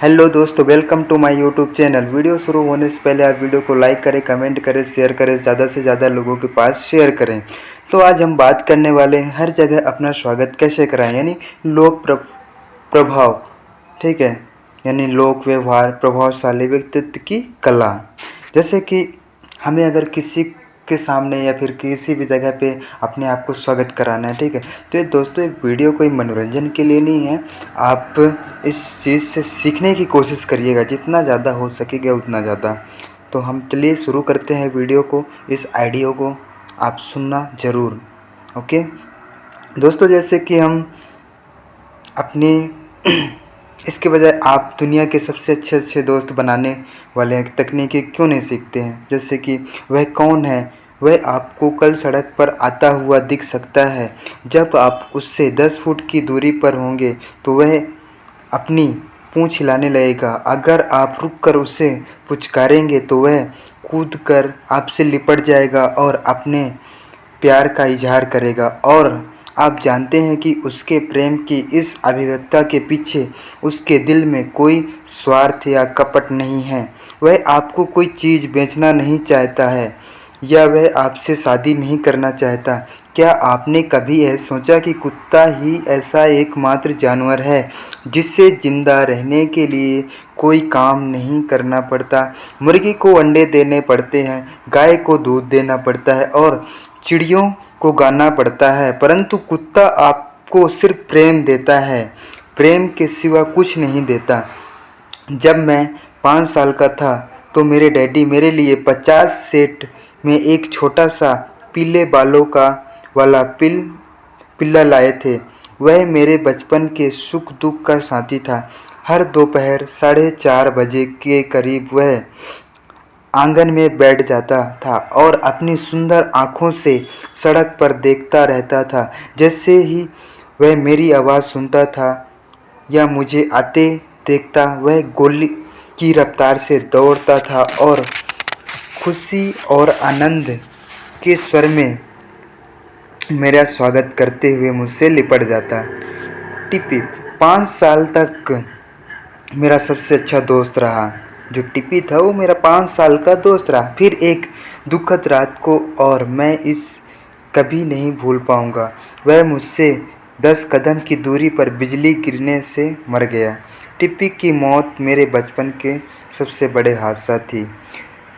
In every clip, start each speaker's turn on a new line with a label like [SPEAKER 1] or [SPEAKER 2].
[SPEAKER 1] Hello दोस्तों, welcome to my YouTube channel. Video शुरू होने से पहले आप वीडियो को लाइक करें, कमेंट करें, शेयर करें, ज़्यादा से ज़्यादा लोगों के पास शेयर करें। तो आज हम बात करने वाले हैं हर जगह अपना स्वागत कैसे कराएं, यानी प्रभाव। ठीक है, यानी लोक व्यवहार प्रभावशाली व्यक्तित्व की कला। जैसे कि हमें अगर किसी के सामने या फिर किसी भी जगह पे अपने आप को स्वागत कराना है, ठीक है, तो ये दोस्तों ये वीडियो कोई मनोरंजन के लिए नहीं है। आप इस चीज़ से सीखने की कोशिश करिएगा, जितना ज़्यादा हो सकेगा उतना ज़्यादा। तो हम चलिए शुरू करते हैं वीडियो को। इस आइडियो को आप सुनना ज़रूर। ओके दोस्तों, जैसे कि हम अपनी इसके बजाय आप दुनिया के सबसे अच्छे अच्छे दोस्त बनाने वाले तकनीकें क्यों नहीं सीखते हैं। जैसे कि वह कौन है, वह आपको कल सड़क पर आता हुआ दिख सकता है। जब आप उससे 10 फुट की दूरी पर होंगे तो वह अपनी पूँछ हिलाने लगेगा। अगर आप रुककर उसे पुचकारेंगे तो वह कूदकर आपसे लिपट जाएगा और अपने प्यार का इजहार करेगा। और आप जानते हैं कि उसके प्रेम की इस अभिव्यक्ति के पीछे उसके दिल में कोई स्वार्थ या कपट नहीं है। वह आपको कोई चीज़ बेचना नहीं चाहता है या वह आपसे शादी नहीं करना चाहता। क्या आपने कभी यह सोचा कि कुत्ता ही ऐसा एकमात्र जानवर है जिससे जिंदा रहने के लिए कोई काम नहीं करना पड़ता। मुर्गी को अंडे देने पड़ते हैं, गाय को दूध देना पड़ता है और चिड़ियों को गाना पड़ता है, परंतु कुत्ता आपको सिर्फ प्रेम देता है, प्रेम के सिवा कुछ नहीं देता। जब मैं 5 साल का था तो मेरे डैडी मेरे लिए 50 सेंट में एक छोटा सा पीले बालों का वाला पिल्ला लाए थे। वह मेरे बचपन के सुख दुख का साथी था। हर दोपहर 4:30 बजे के करीब वह आंगन में बैठ जाता था और अपनी सुंदर आँखों से सड़क पर देखता रहता था। जैसे ही वह मेरी आवाज़ सुनता था या मुझे आते देखता, वह गोली की रफ्तार से दौड़ता था और खुशी और आनंद के स्वर में मेरा स्वागत करते हुए मुझसे लिपट जाता। टिपी 5 साल तक मेरा सबसे अच्छा दोस्त रहा। जो टिपी था वो मेरा 5 साल का दोस्त रहा। फिर एक दुखद रात को, और मैं इस कभी नहीं भूल पाऊंगा, वह मुझसे 10 कदम की दूरी पर बिजली गिरने से मर गया। टिप्पी की मौत मेरे बचपन के सबसे बड़े हादसा थी।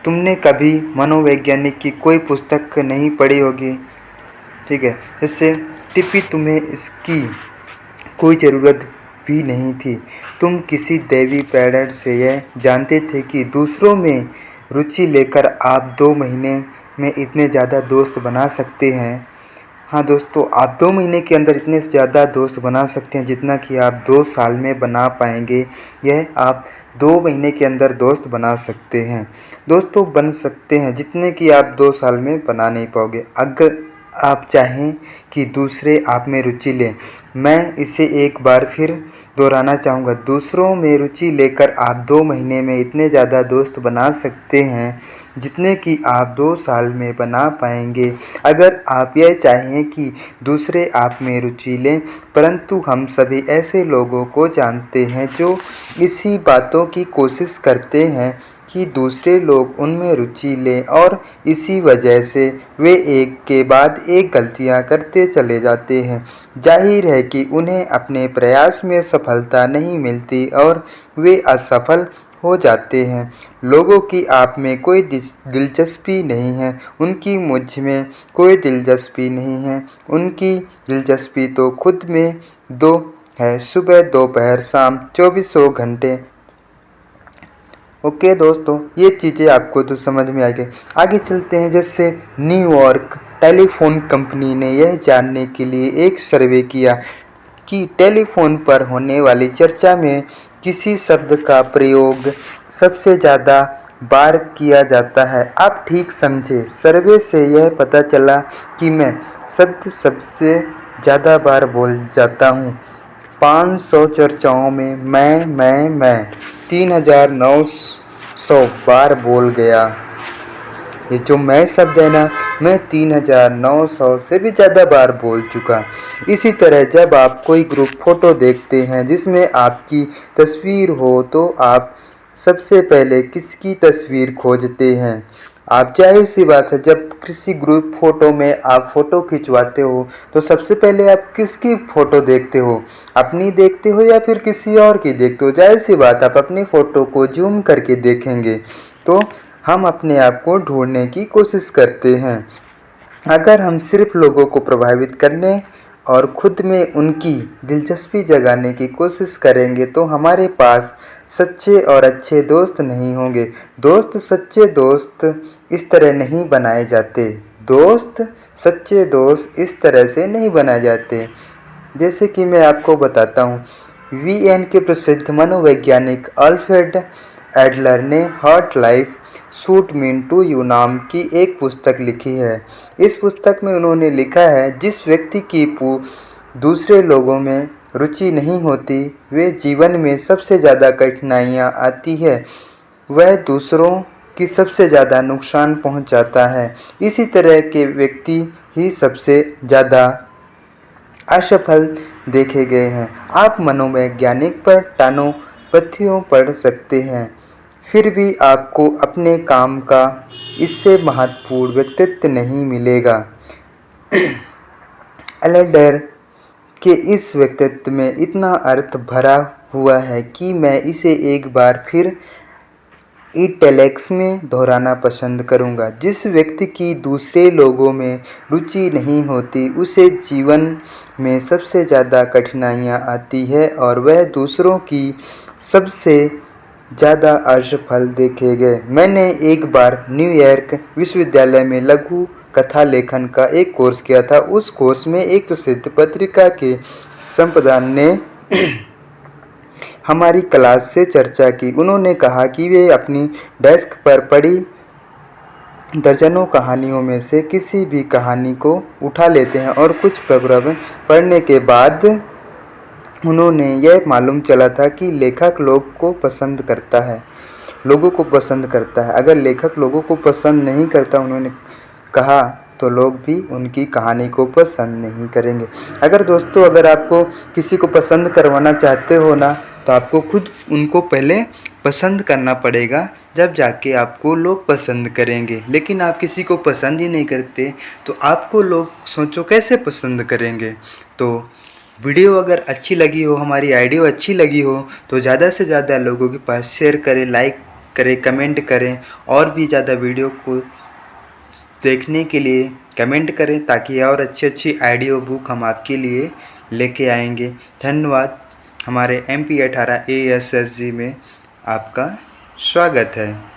[SPEAKER 1] तुमने कभी मनोवैज्ञानिक की कोई पुस्तक नहीं पढ़ी होगी, ठीक है, जैसे टिप्पी तुम्हें इसकी कोई ज़रूरत भी नहीं थी। तुम किसी दैवी प्रेरणा से यह जानते थे कि दूसरों में रुचि लेकर आप 2 महीने में इतने ज़्यादा दोस्त बना सकते हैं। हाँ दोस्तों, आप 2 महीने के अंदर इतने ज़्यादा दोस्त बना सकते हैं जितना कि आप 2 साल में बना पाएंगे। यह आप 2 महीने के अंदर दोस्त बना सकते हैं। दोस्तों बन सकते हैं जितने कि आप 2 साल में बना नहीं पाओगे, अगर आप चाहें कि दूसरे आप में रुचि लें। मैं इसे एक बार फिर दोहराना चाहूँगा, दूसरों में रुचि लेकर आप 2 महीने में इतने ज़्यादा दोस्त बना सकते हैं जितने कि आप 2 साल में बना पाएंगे, अगर आप यह चाहें कि दूसरे आप में रुचि लें। परंतु हम सभी ऐसे लोगों को जानते हैं जो इसी बातों की कोशिश करते हैं कि दूसरे लोग उनमें रुचि लें, और इसी वजह से वे एक के बाद एक गलतियां करते चले जाते हैं। जाहिर है कि उन्हें अपने प्रयास में सफलता नहीं मिलती और वे असफल हो जाते हैं। लोगों की आप में कोई दिलचस्पी नहीं है, उनकी मुझ में कोई दिलचस्पी नहीं है। उनकी दिलचस्पी तो खुद में दो है, सुबह दोपहर शाम 24 घंटे। ओके दोस्तों, ये चीज़ें आपको तो समझ में आ गई। आगे चलते हैं। जैसे न्यूयॉर्क टेलीफोन कंपनी ने यह जानने के लिए एक सर्वे किया कि टेलीफोन पर होने वाली चर्चा में किसी शब्द का प्रयोग सबसे ज़्यादा बार किया जाता है। आप ठीक समझे, सर्वे से यह पता चला कि मैं शब्द सबसे ज़्यादा बार बोल जाता हूँ। 500 चर्चाओं में मैं 3900 बार बोल गया। ये जो मैं शब्द है ना, मैं 3900 से भी ज़्यादा बार बोल चुका। इसी तरह जब आप कोई ग्रुप फ़ोटो देखते हैं जिसमें आपकी तस्वीर हो, तो आप सबसे पहले किसकी तस्वीर खोजते हैं? आप जाहिर सी बात है, जब किसी ग्रुप फ़ोटो में आप फ़ोटो खिंचवाते हो तो सबसे पहले आप किसकी फ़ोटो देखते हो? अपनी देखते हो या फिर किसी और की देखते हो? जाहिर सी बात, आप अपनी फ़ोटो को ज़ूम करके देखेंगे। तो हम अपने आप को ढूंढने की कोशिश करते हैं। अगर हम सिर्फ लोगों को प्रभावित करने और खुद में उनकी दिलचस्पी जगाने की कोशिश करेंगे तो हमारे पास सच्चे और अच्छे दोस्त नहीं होंगे। सच्चे दोस्त इस तरह नहीं बनाए जाते। सच्चे दोस्त इस तरह से नहीं बनाए जाते। जैसे कि मैं आपको बताता हूँ, वीएन के प्रसिद्ध मनोवैज्ञानिक अल्फ्रेड एडलर ने what life should mean to you नाम की एक पुस्तक लिखी है। इस पुस्तक में उन्होंने लिखा है, जिस व्यक्ति की दूसरे लोगों में रुचि नहीं होती, वे जीवन में सबसे ज़्यादा कठिनाइयाँ आती है, वह दूसरों की सबसे ज़्यादा नुकसान पहुँचाता है। इसी तरह के व्यक्ति ही सबसे ज़्यादा असफल देखे गए हैं। आप मनोवैज्ञानिक पर टानों पत्थियों पढ़ सकते हैं, फिर भी आपको अपने काम का इससे महत्वपूर्ण व्यक्तित्व नहीं मिलेगा। एडलर के इस व्यक्तित्व में इतना अर्थ भरा हुआ है कि मैं इसे एक बार फिर इटैलिक्स में दोहराना पसंद करूंगा। जिस व्यक्ति की दूसरे लोगों में रुचि नहीं होती, उसे जीवन में सबसे ज़्यादा कठिनाइयाँ आती है और वह दूसरों की सबसे ज़्यादा असफल देखे गए। मैंने एक बार न्यूयॉर्क विश्वविद्यालय में लघु कथा लेखन का एक कोर्स किया था। उस कोर्स में एक प्रसिद्ध पत्रिका के संपादक ने हमारी क्लास से चर्चा की। उन्होंने कहा कि वे अपनी डेस्क पर पड़ी दर्जनों कहानियों में से किसी भी कहानी को उठा लेते हैं और कुछ पैराग्राफ पढ़ने के बाद उन्होंने यह मालूम चला था कि लेखक लोगों को पसंद करता है। अगर लेखक लोगों को पसंद नहीं करता, उन्होंने कहा, तो लोग भी उनकी कहानी को पसंद नहीं करेंगे। अगर आपको किसी को पसंद करवाना चाहते हो ना, तो आपको खुद उनको पहले पसंद करना पड़ेगा, जब जाके आपको लोग पसंद करेंगे। लेकिन आप किसी को पसंद ही नहीं करते, तो आपको लोग सोचो कैसे पसंद करेंगे। तो वीडियो अगर अच्छी लगी हो, हमारी आइडिया अच्छी लगी हो, तो ज़्यादा से ज़्यादा लोगों के पास शेयर करें, लाइक करें, कमेंट करें, और भी ज़्यादा वीडियो को देखने के लिए कमेंट करें, ताकि और अच्छी ऑडियो बुक हम आपके लिए लेके आएंगे। धन्यवाद। हमारे MP18 ASSG में आपका स्वागत है।